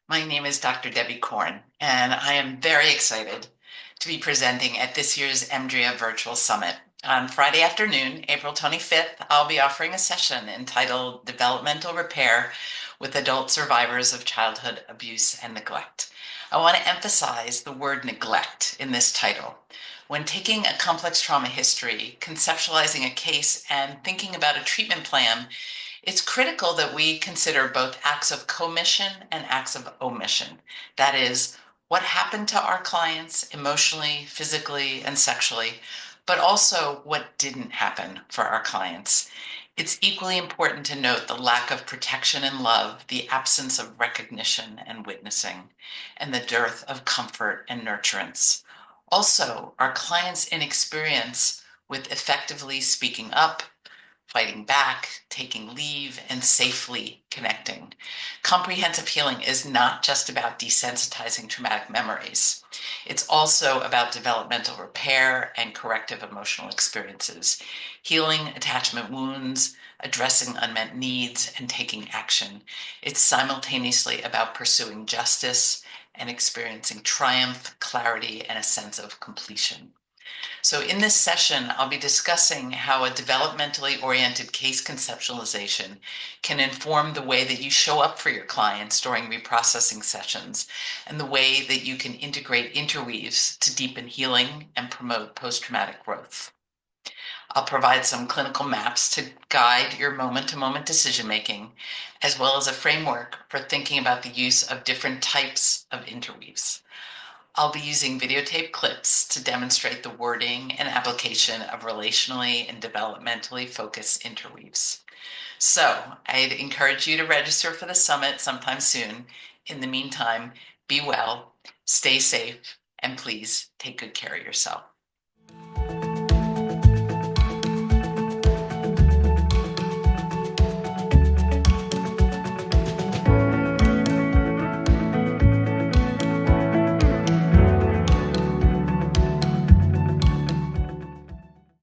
My name is Dr. Debbie Korn, and I am very excited to be presenting at this year's EMDRIA Virtual Summit. On Friday afternoon, April 25th, I'll be offering a session entitled Developmental Repair with Adult Survivors of Childhood Abuse and Neglect. I want to emphasize the word neglect in this title. When taking a complex trauma history, conceptualizing a case, and thinking about a treatment plan, it's critical that we consider both acts of commission and acts of omission. That is, what happened to our clients emotionally, physically, and sexually, but also what didn't happen for our clients. It's equally important to note the lack of protection and love, the absence of recognition and witnessing, and the dearth of comfort and nurturance. Also, our clients' inexperience with effectively speaking up, fighting back, taking leave, and safely connecting. Comprehensive healing is not just about desensitizing traumatic memories. It's also about developmental repair and corrective emotional experiences, healing attachment wounds, addressing unmet needs, and taking action. It's simultaneously about pursuing justice and experiencing triumph, clarity, and a sense of completion. So in this session, I'll be discussing how a developmentally oriented case conceptualization can inform the way that you show up for your clients during reprocessing sessions and the way that you can integrate interweaves to deepen healing and promote post-traumatic growth. I'll provide some clinical maps to guide your moment-to-moment decision-making, as well as a framework for thinking about the use of different types of interweaves. I'll be using videotape clips to demonstrate the wording and application of relationally and developmentally focused interweaves. So I'd encourage you to register for the summit sometime soon. In the meantime, be well, stay safe, and please take good care of yourself.